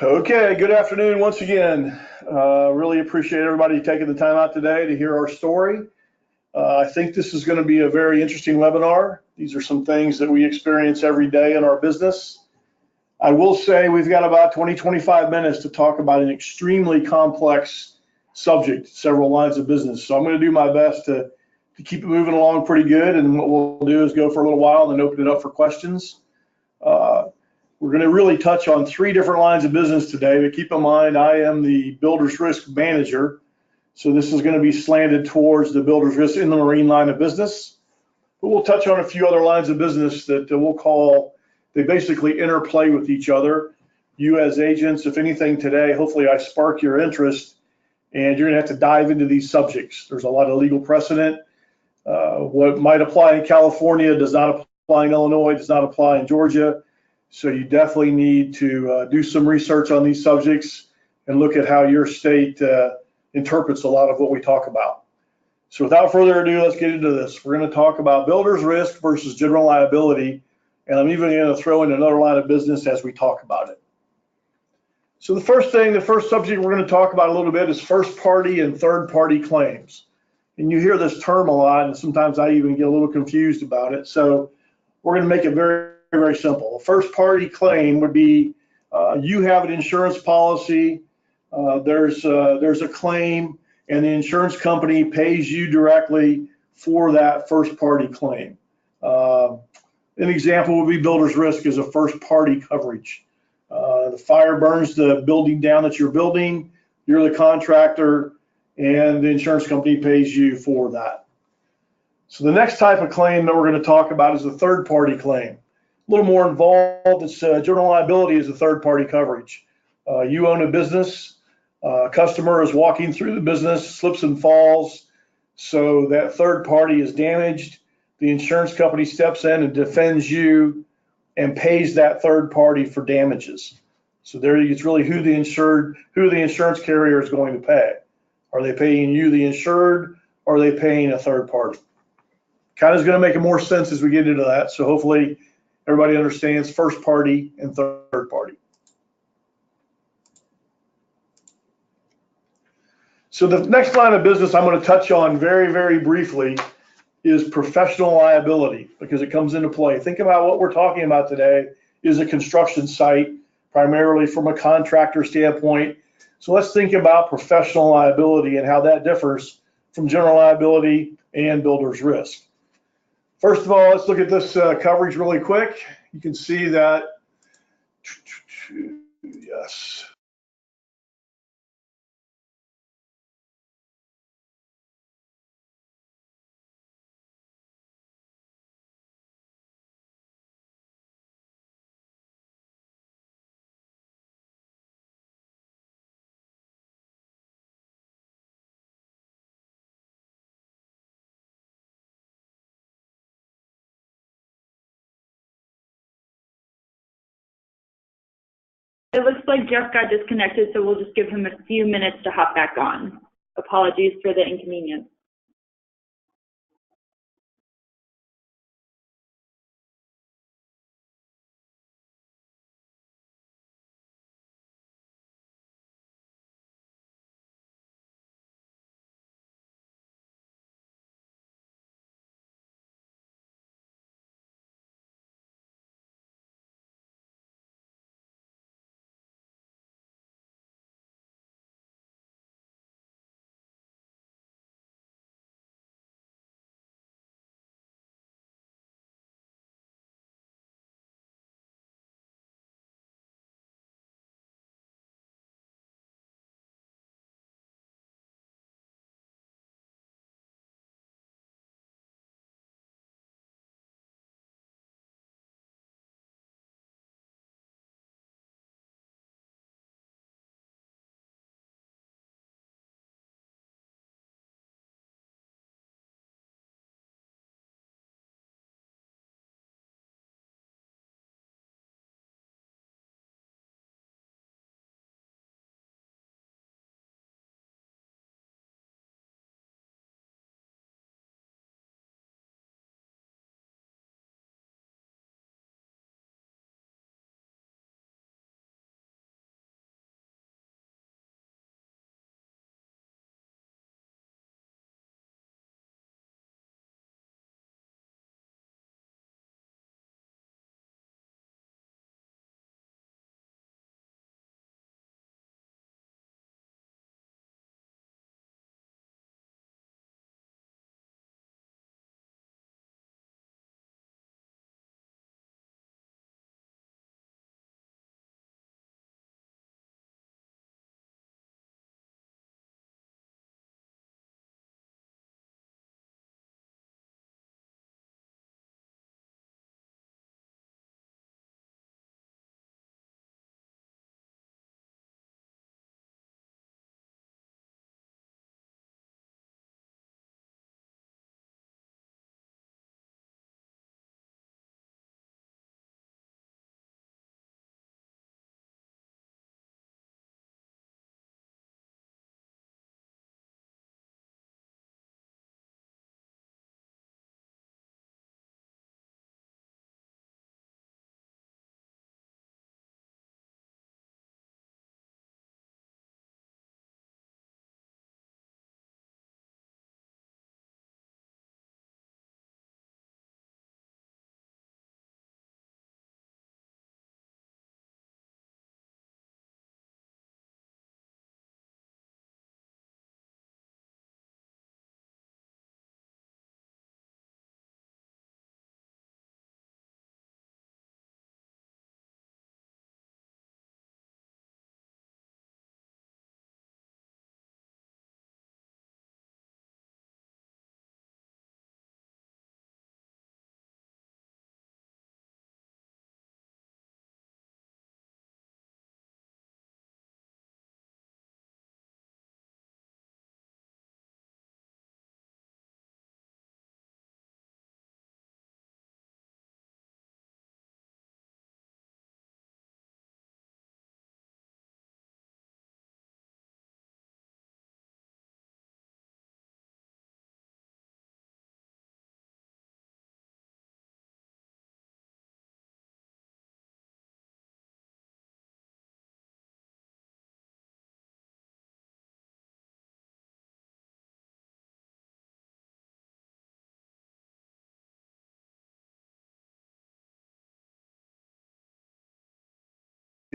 Okay, good afternoon once again. Really appreciate everybody taking the time out today to hear our story. I think this is going to be a very interesting webinar. These are some things that we experience every day in our business. I will say we've got about 20-25 minutes to talk about an extremely complex subject, several lines of business. So I'm going to do my best to keep it moving along pretty good. And what we'll do is go for a little while and then open it up for questions. We're going to really touch on 3 different lines of business today, but keep in mind I am the builder's risk manager. So this is going to be slanted towards the builder's risk in the marine line of business. But we'll touch on a few other lines of business that we'll call, they basically interplay with each other. You as agents, if anything today, hopefully I spark your interest and you're going to have to dive into these subjects. There's a lot of legal precedent. What might apply in California does not apply in Illinois, does not apply in Georgia. So you definitely need to do some research on these subjects and look at how your state interprets a lot of what we talk about. So without further ado, let's get into this. We're going to talk about builder's risk versus general liability, and I'm even going to throw in another line of business as we talk about it. So the first subject we're going to talk about a little bit is first party and third party claims. And you hear this term a lot, and sometimes I even get a little confused about it. So we're going to make it very simple. A first party claim would be you have an insurance policy, there's a claim, and the insurance company pays you directly for that first party claim. An example would be builder's risk as a first party coverage. The fire burns the building down that you're building, you're the contractor, and the insurance company pays you for that. So the next type of claim that we're going to talk about is the third party claim. A little more involved. It's general liability is a third party coverage. You own a business, a customer is walking through the business, slips and falls, so that third party is damaged. The insurance company steps in and defends you and pays that third party for damages. So there it's really who the insurance carrier is going to pay. Are they paying you, the insured, or are they paying a third party? Kind of is going to make more sense as we get into that. So hopefully everybody understands first party and third party. So the next line of business I'm going to touch on very briefly is professional liability, because it comes into play. Think about what we're talking about today is a construction site, primarily from a contractor standpoint. So let's think about professional liability and how that differs from general liability and builder's risk. First of all, let's look at this coverage really quick. You can see that, yes. It looks like Jeff got disconnected, so we'll just give him a few minutes to hop back on. Apologies for the inconvenience.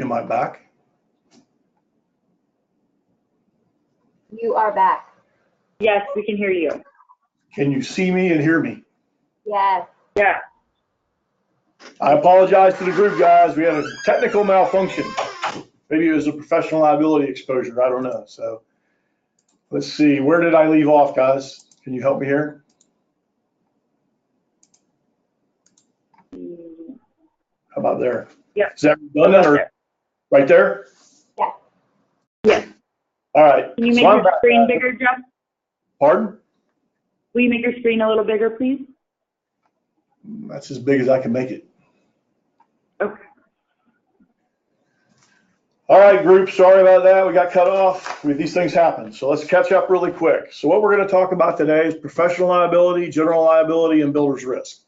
Am I back? You are back. Yes, we can hear you. Can you see me and hear me? Yes. Yeah. I apologize to the group, guys. We had a technical malfunction. Maybe it was a professional liability exposure. I don't know. So let's see. Where did I leave off, guys? Can you help me here? How about there? Yeah. Is that redundant or right there? Yes. Yes. All right. Can you make So your screen bigger, Jeff? Pardon? Will you make your screen a little bigger, please? That's as big as I can make it. Okay. All right, group, sorry about that. We got cut off. These things happen. So let's catch up really quick. So what we're going to talk about today is professional liability, general liability, and builder's risk.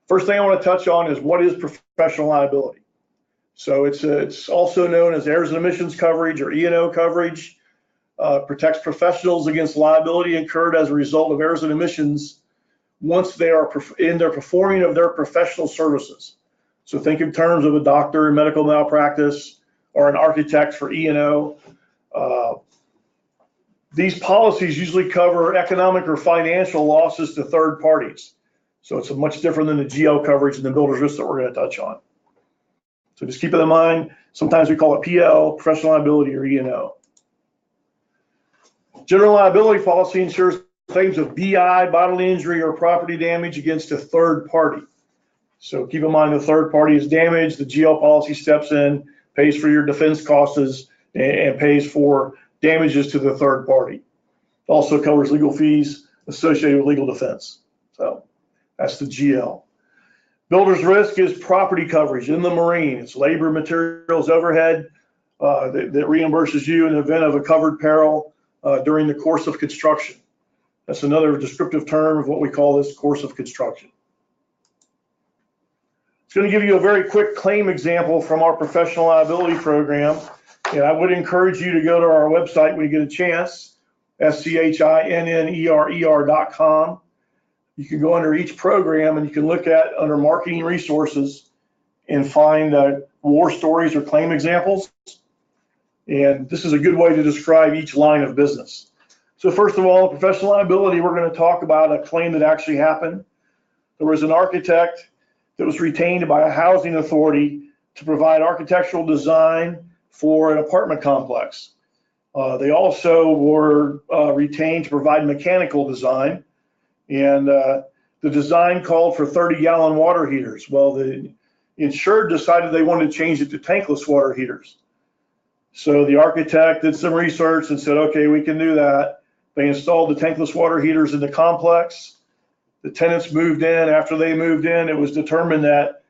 First thing I want to touch on is what is professional liability. So it's also known as errors and omissions coverage or E&O coverage. Protects professionals against liability incurred as a result of errors and omissions once they are in their performing of their professional services. So think in terms of a doctor in medical malpractice or an architect for E&O. These policies usually cover economic or financial losses to third parties. So it's much different than the GL coverage and the builder's risk that we're going to touch on. So just keep it in mind. Sometimes we call it PL, professional liability, or E&O. General liability policy insures claims of BI, bodily injury, or property damage against a third party. So keep in mind the third party is damaged, the GL policy steps in, pays for your defense costs, and pays for damages to the third party. Also covers legal fees associated with legal defense. So that's the GL. Builder's risk is property coverage in the marine. It's labor, materials, overhead that reimburses you in the event of a covered peril during the course of construction. That's another descriptive term of what we call this course of construction. It's going to give you a very quick claim example from our professional liability program. And I would encourage you to go to our website when you get a chance, SCHINNERER.com. You can go under each program and you can look at under marketing resources and find war stories or claim examples. And this is a good way to describe each line of business. So first of all, professional liability, we're going to talk about a claim that actually happened. There was an architect that was retained by a housing authority to provide architectural design for an apartment complex. They also were retained to provide mechanical design, and the design called for 30-gallon water heaters. Well, the insured decided they wanted to change it to tankless water heaters. So the architect did some research and said, okay, we can do that. They installed the tankless water heaters in the complex. The tenants moved in. After they moved in, it was determined that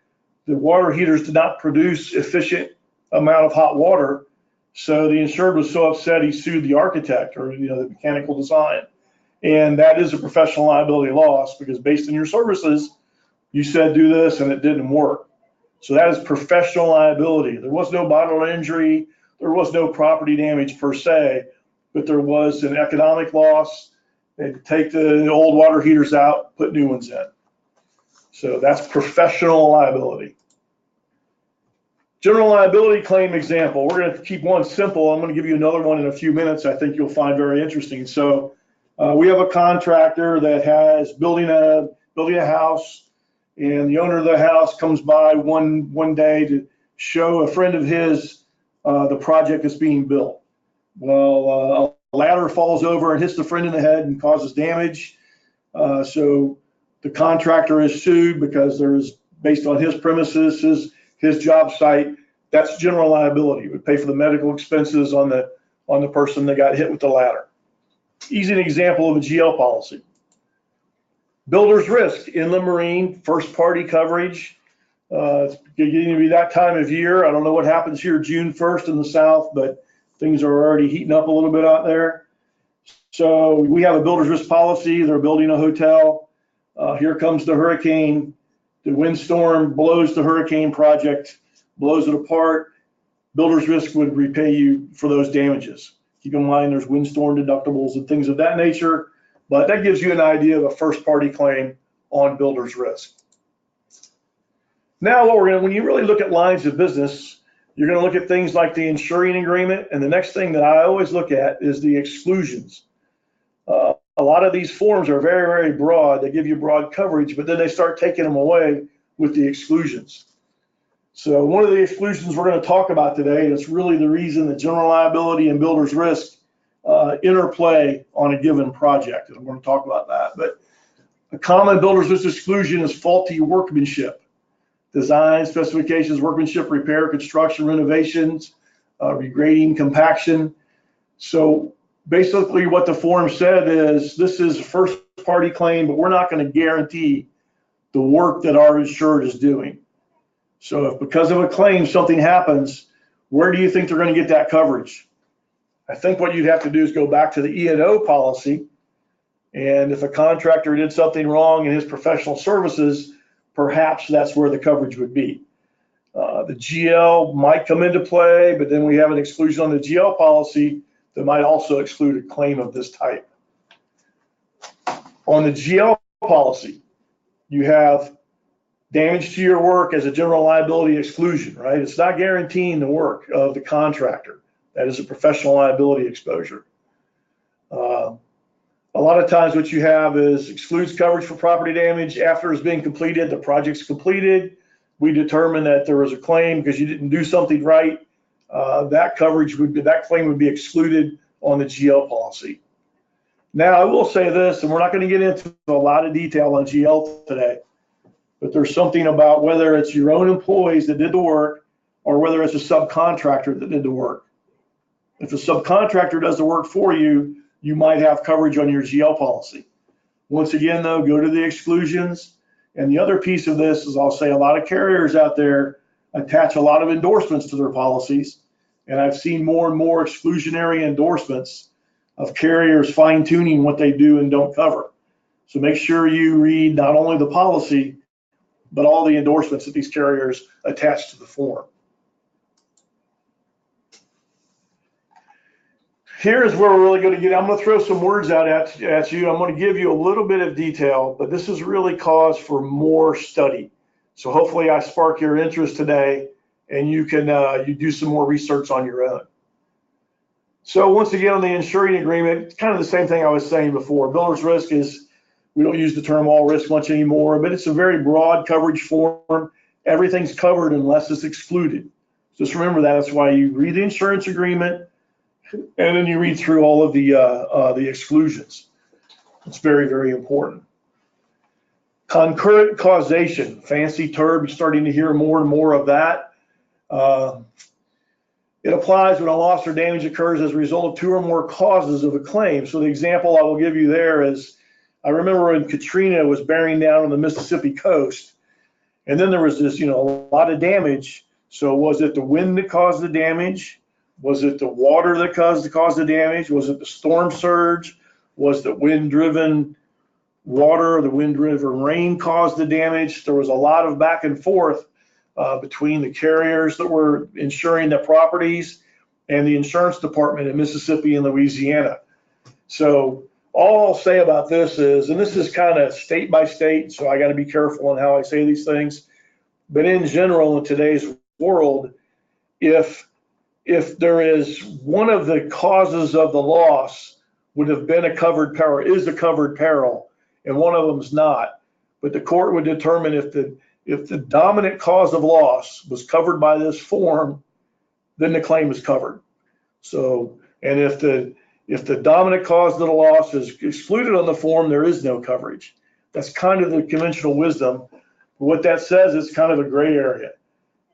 the water heaters did not produce efficient amount of hot water. So the insured was so upset he sued the architect or the mechanical design. And that is a professional liability loss because based on your services, you said do this and it didn't work. So that is professional liability. There was no bodily injury. There was no property damage per se, but there was an economic loss. They had to take the old water heaters out, put new ones in. So that's professional liability. General liability claim example. We're going to keep one simple. I'm going to give you another one in a few minutes I think you'll find very interesting. So we have a contractor that has building a house, and the owner of the house comes by one day to show a friend of his the project that's being built. Well, a ladder falls over and hits the friend in the head and causes damage. So the contractor is sued because there's, based on his premises, his job site, that's general liability. It would pay for the medical expenses on the person that got hit with the ladder. Easy an example of a GL policy. Builder's risk, inland marine, first party coverage. It's getting to be that time of year. I don't know what happens here June 1st in the South, but things are already heating up a little bit out there. So we have a builder's risk policy. They're building a hotel. Here comes the hurricane. The windstorm blows the hurricane project, blows it apart. Builder's risk would repay you for those damages. Keep in mind there's windstorm deductibles and things of that nature, but that gives you an idea of a first party claim on builder's risk. Now when you really look at lines of business, You're going to look at things like the insuring agreement, and the next thing that I always look at is the exclusions. A lot of these forms are very, very broad. They give you broad coverage, but then they start taking them away with the exclusions. So one of the exclusions we're going to talk about today, and it's really the reason that general liability and builder's risk interplay on a given project. And I'm going to talk about that. But a common builder's risk exclusion is faulty workmanship. Design, specifications, workmanship, repair, construction, renovations, regrading, compaction. So basically what the form said is this is a first party claim, but we're not going to guarantee the work that our insured is doing. So if because of a claim something happens, where do you think they're going to get that coverage? I think what you'd have to do is go back to the E&O policy, and if a contractor did something wrong in his professional services, perhaps that's where the coverage would be. The GL might come into play, but then we have an exclusion on the GL policy that might also exclude a claim of this type. On the GL policy, you have damage to your work as a general liability exclusion, right? It's not guaranteeing the work of the contractor. That is a professional liability exposure. A lot of times what you have is excludes coverage for property damage after it's been completed, the project's completed. We determine that there was a claim because you didn't do something right. That claim would be excluded on the GL policy. Now I will say this, and we're not going to get into a lot of detail on GL today, but there's something about whether it's your own employees that did the work or whether it's a subcontractor that did the work. If a subcontractor does the work for you, you might have coverage on your GL policy. Once again, though, go to the exclusions. And the other piece of this is I'll say a lot of carriers out there attach a lot of endorsements to their policies. And I've seen more and more exclusionary endorsements of carriers fine-tuning what they do and don't cover. So make sure you read not only the policy, but all the endorsements that these carriers attach to the form. Here's where we're really going to get, I'm going to throw some words out at you. I'm going to give you a little bit of detail, but this is really cause for more study. So hopefully I spark your interest today and you can you do some more research on your own. So once again, on the insuring agreement, it's kind of the same thing I was saying before. Builder's risk is, we don't use the term all risk much anymore, but it's a very broad coverage form. Everything's covered unless it's excluded. Just remember that. That's why you read the insurance agreement, and then you read through all of the exclusions. It's very, very important. Concurrent causation, fancy term, you're starting to hear more and more of that. It applies when a loss or damage occurs as a result of two or more causes of a claim. So the example I will give you there is, I remember when Katrina was bearing down on the Mississippi coast, and then there was this, a lot of damage. So was it the wind that caused the damage? Was it the water that caused the damage? Was it the storm surge? Was the wind-driven water, the wind-driven rain caused the damage? There was a lot of back and forth between the carriers that were insuring the properties and the insurance department in Mississippi and Louisiana. So all I'll say about this is, and this is kind of state by state, so I got to be careful on how I say these things, but in general, in today's world, if there is one of the causes of the loss would have been a covered peril, is a covered peril, and one of them's not, but the court would determine if the dominant cause of loss was covered by this form, then the claim is covered. So, and if the dominant cause of the loss is excluded on the form, there is no coverage. That's kind of the conventional wisdom. What that says is kind of a gray area.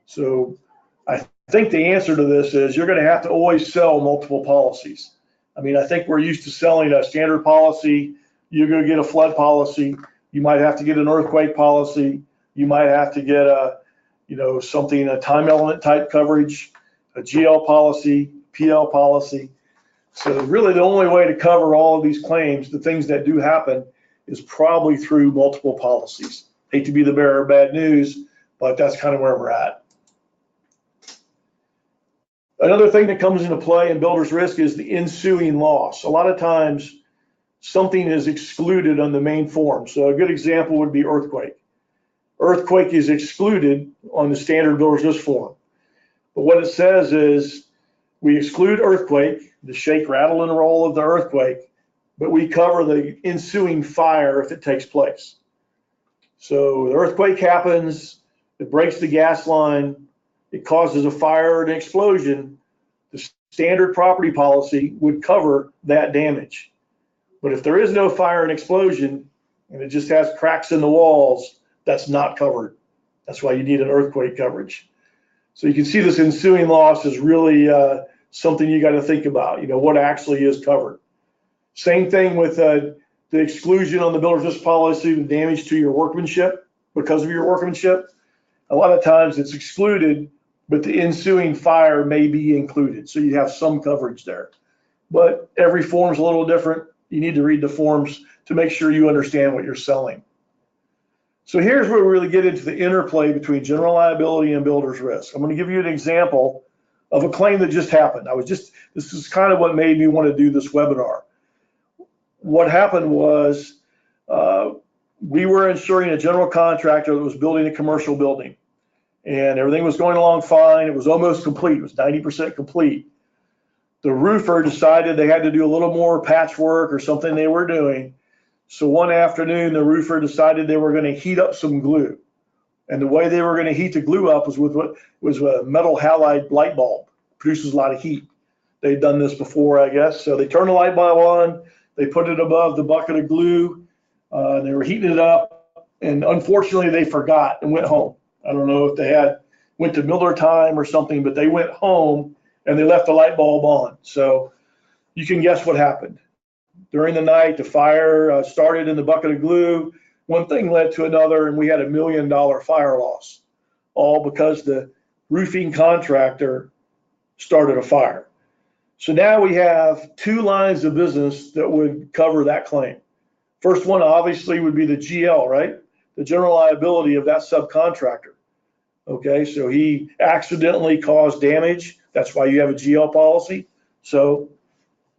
So I think the answer to this is you're going to have to always sell multiple policies. I mean, I think we're used to selling a standard policy. You go get a flood policy. You might have to get an earthquake policy. You might have to get a time element type coverage, a GL policy, PL policy. So really the only way to cover all of these claims, the things that do happen, is probably through multiple policies. Hate to be the bearer of bad news, but that's kind of where we're at. Another thing that comes into play in builder's risk is the ensuing loss. A lot of times something is excluded on the main form. So a good example would be earthquake. Earthquake is excluded on the standard builder's risk form. But what it says is we exclude earthquake, the shake, rattle, and roll of the earthquake, but we cover the ensuing fire if it takes place. So the earthquake happens, it breaks the gas line, it causes a fire or an explosion. The standard property policy would cover that damage. But if there is no fire and explosion and it just has cracks in the walls, that's not covered. That's why you need an earthquake coverage. So you can see this ensuing loss is really something you got to think about, what actually is covered. Same thing with the exclusion on the builder's risk policy, the damage to your workmanship because of your workmanship. A lot of times it's excluded, but the ensuing fire may be included. So you have some coverage there. But every form's a little different. You need to read the forms to make sure you understand what you're selling. So here's where we really get into the interplay between general liability and builder's risk. I'm going to give you an example of a claim that just happened. This is kind of what made me want to do this webinar. What happened was we were insuring a general contractor that was building a commercial building, and everything was going along fine. It was almost complete. It was 90% complete. The roofer decided they had to do a little more patchwork or something they were doing. So one afternoon, the roofer decided they were going to heat up some glue. And the way they were going to heat the glue up was with what was a metal halide light bulb. Produces a lot of heat. They'd done this before, I guess. So they turned the light bulb on. They put it above the bucket of glue. They were heating it up. And unfortunately, they forgot and went home. I don't know if they went to Miller time or something, but they went home and they left the light bulb on. So you can guess what happened. During the night, the fire started in the bucket of glue. One thing led to another, and we had $1 million fire loss, all because the roofing contractor started a fire. So now we have two lines of business that would cover that claim. First one obviously would be the GL, right? The general liability of that subcontractor. Okay, so he accidentally caused damage. That's why you have a GL policy. So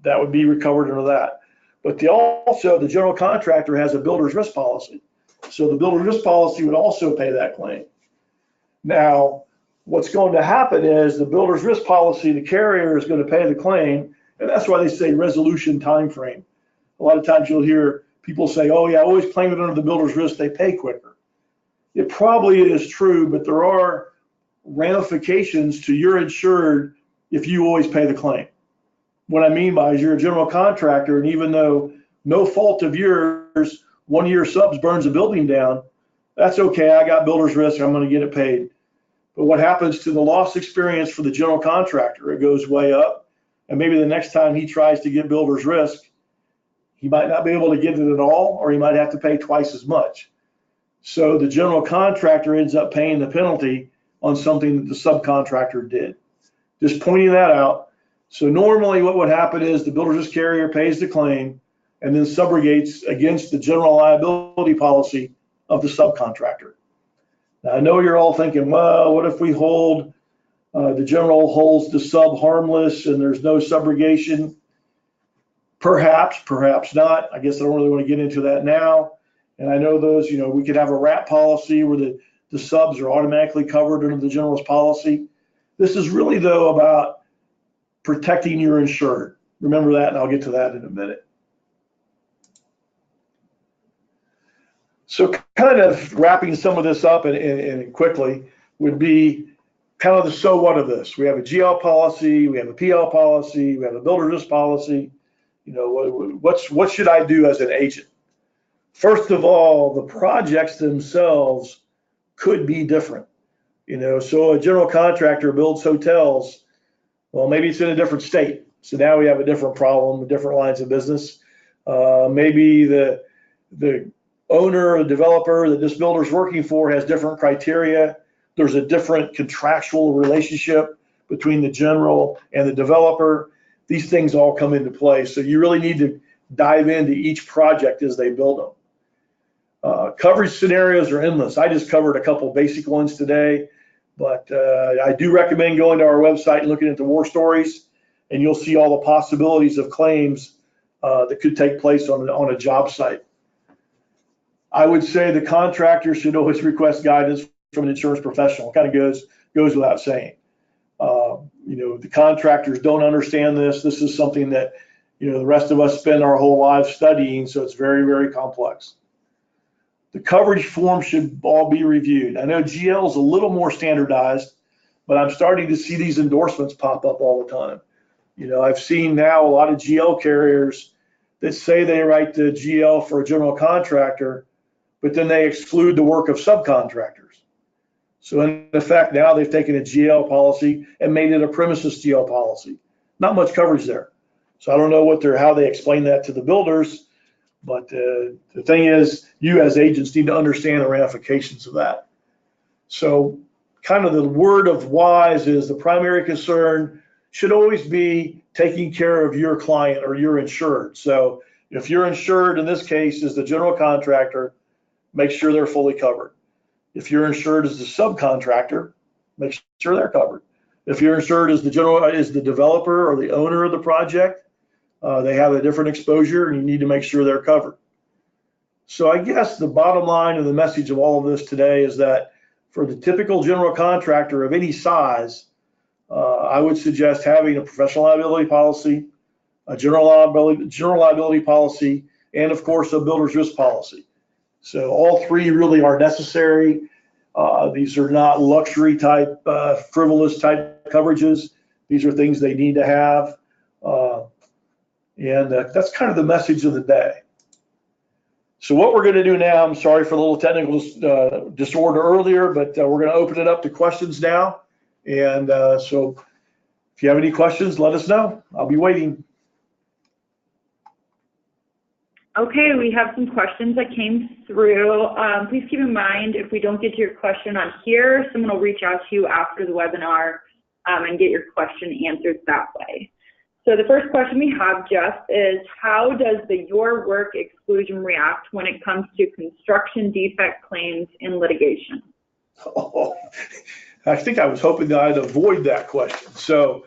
that would be recovered under that. But the general contractor has a builder's risk policy. So the builder's risk policy would also pay that claim. Now, what's going to happen is the builder's risk policy, the carrier is going to pay the claim, and that's why they say resolution time frame. A lot of times you'll hear people say, oh yeah, I always claim it under the builder's risk, they pay quicker. It probably is true, but there are ramifications to your insured if you always pay the claim. What I mean by is you're a general contractor, and even though no fault of yours, one of your subs burns a building down, that's okay, I got builder's risk, I'm gonna get it paid. But what happens to the loss experience for the general contractor? It goes way up, and maybe the next time he tries to get builder's risk, he might not be able to get it at all, or he might have to pay twice as much. So the general contractor ends up paying the penalty on something that the subcontractor did. Just pointing that out. So normally what would happen is the builder's risk carrier pays the claim and then subrogates against the general liability policy of the subcontractor. Now I know you're all thinking, well, what if we hold, the general holds the sub harmless and there's no subrogation? Perhaps, perhaps not. I guess I don't really want to get into that now. And I know those, we could have a wrap policy where the subs are automatically covered under the general's policy. This is really, though, about protecting your insured. Remember that, and I'll get to that in a minute. So kind of wrapping some of this up and quickly would be kind of the so what of this. We have a GL policy, we have a PL policy, we have a builder's risk policy. What should I do as an agent? First of all, the projects themselves could be different. So a general contractor builds hotels. Well, maybe it's in a different state. So now we have a different problem with different lines of business. Maybe the owner or the developer that this builder's working for has different criteria. There's a different contractual relationship between the general and the developer. These things all come into play. So you really need to dive into each project as they build them. Coverage scenarios are endless. I just covered a couple basic ones today, but I do recommend going to our website and looking at the war stories, and you'll see all the possibilities of claims that could take place on a job site. I would say the contractor should always request guidance from an insurance professional. It kind of goes without saying. The contractors don't understand this. This is something that, the rest of us spend our whole lives studying, so it's very, very complex. The coverage form should all be reviewed. I know GL is a little more standardized, but I'm starting to see these endorsements pop up all the time. I've seen now a lot of GL carriers that say they write the GL for a general contractor, but then they exclude the work of subcontractors. So in effect, now they've taken a GL policy and made it a premises GL policy. Not much coverage there. So I don't know how they explain that to the builders, but the thing is, you as agents need to understand the ramifications of that. So kind of the word of wise is the primary concern should always be taking care of your client or your insured. So if you're insured, in this case, is the general contractor, make sure they're fully covered. If you're insured as the subcontractor, make sure they're covered. If you're insured as the developer or the owner of the project, they have a different exposure and you need to make sure they're covered. So I guess the bottom line and the message of all of this today is that for the typical general contractor of any size, I would suggest having a professional liability policy, a general liability policy, and of course a builder's risk policy. So all three really are necessary. These are not luxury type, frivolous type coverages. These are things they need to have. And that's kind of the message of the day. So what we're going to do now, I'm sorry for the little technical disorder earlier, but we're going to open it up to questions now. And so if you have any questions, let us know. I'll be waiting. Okay, we have some questions that came through. Please keep in mind, if we don't get to your question on here, someone will reach out to you after the webinar and get your question answered that way. So the first question we have, Jeff, is how does the your work exclusion react when it comes to construction defect claims in litigation? Oh, I think I was hoping that I'd avoid that question. So,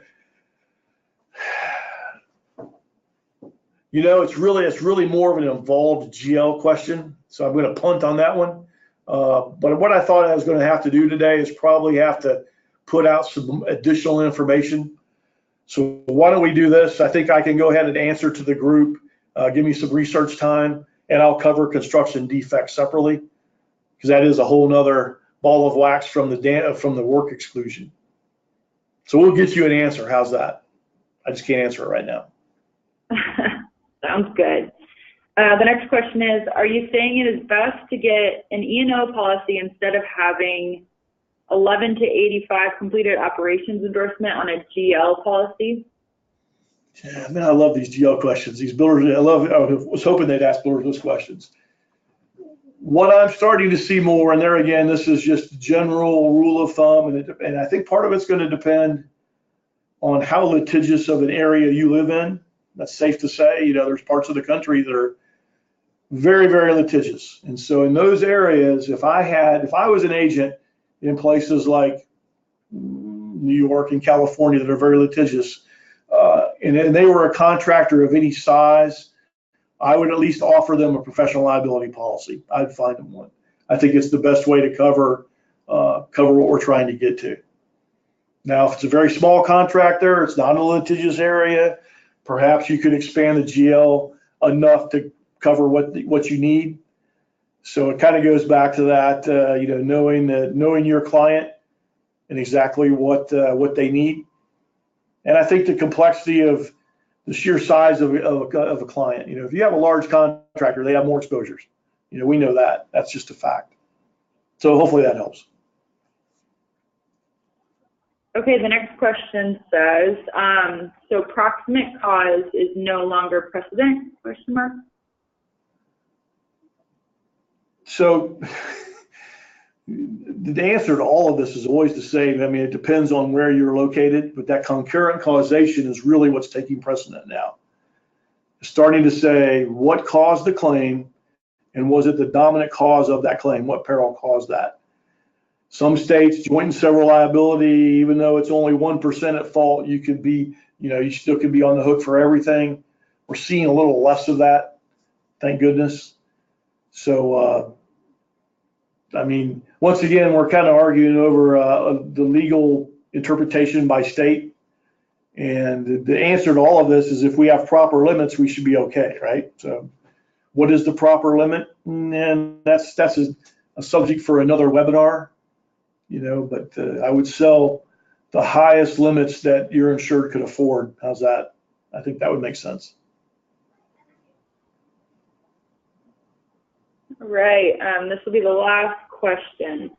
it's really more of an involved GL question. So I'm going to punt on that one. But what I thought I was going to have to do today is probably have to put out some additional information. So why don't we do this? I think I can go ahead and answer to the group. Give me some research time, and I'll cover construction defects separately, because that is a whole nother ball of wax from the work exclusion. So we'll get you an answer. How's that? I just can't answer it right now. Sounds good. The next question is, are you saying it is best to get an E&O policy instead of having 11 to 85 completed operations endorsement on a GL policy? Yeah, man, I love these GL questions. These builders, I was hoping they'd ask builders those questions. What I'm starting to see more, and there again, this is just general rule of thumb, and I think part of it's going to depend on how litigious of an area you live in. That's safe to say. There's parts of the country that are very, very litigious. And so in those areas, if I was an agent in places like New York and California that are very litigious, and they were a contractor of any size, I would at least offer them a professional liability policy. I'd find them one. I think it's the best way to cover what we're trying to get to. Now, if it's a very small contractor, it's not a litigious area, perhaps you could expand the GL enough to cover what you need. So it kind of goes back to that, knowing your client and exactly what they need. And I think the complexity of the sheer size of a client. If you have a large contractor, they have more exposures. We know that. That's just a fact. So hopefully that helps. Okay, the next question says, so proximate cause is no longer precedent, question mark? So the answer to all of this is always the same. I mean, it depends on where you're located, but that concurrent causation is really what's taking precedent now. Starting to say what caused the claim, and was it the dominant cause of that claim? What peril caused that? Some states, joint and several liability, even though it's only 1% at fault, you could be, you still could be on the hook for everything. We're seeing a little less of that, thank goodness. So, I mean, once again, we're kind of arguing over the legal interpretation by state. And the answer to all of this is if we have proper limits, we should be okay, right? So what is the proper limit? And that's a subject for another webinar, but I would sell the highest limits that your insured could afford. How's that? I think that would make sense. All right, this will be the last question.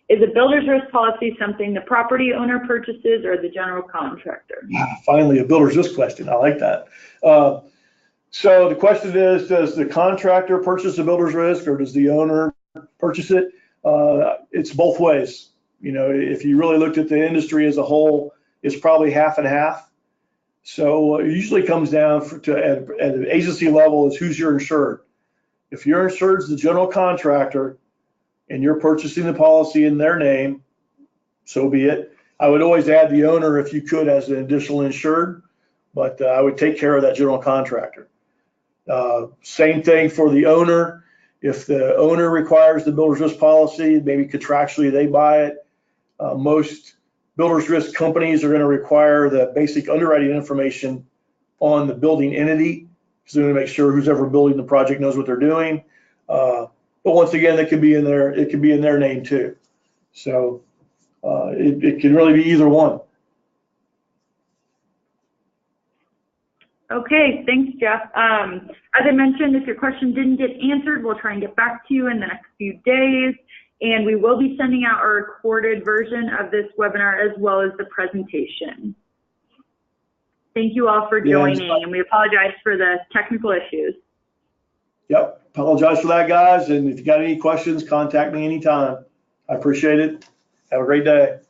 Is a builder's risk policy something the property owner purchases or the general contractor? Finally, a builder's risk question. I like that. So the question is, does the contractor purchase a builder's risk or does the owner purchase it? It's both ways. If you really looked at the industry as a whole, it's probably half and half. So it usually comes down to at an agency level is who's your insured. If your insured is the general contractor and you're purchasing the policy in their name, so be it. I would always add the owner if you could as an additional insured, but I would take care of that general contractor. Same thing for the owner. If the owner requires the builder's risk policy, maybe contractually they buy it. Most builder's risk companies are going to require the basic underwriting information on the building entity, because they're going to make sure who's ever building the project knows what they're doing. But once again, it can be in their name too. So it can really be either one. Okay, thanks, Jeff. As I mentioned, if your question didn't get answered, we'll try and get back to you in the next few days. And we will be sending out a recorded version of this webinar as well as the presentation. Thank you all for joining, and we apologize for the technical issues. Yep, apologize for that, guys. And if you got any questions, contact me anytime. I appreciate it. Have a great day.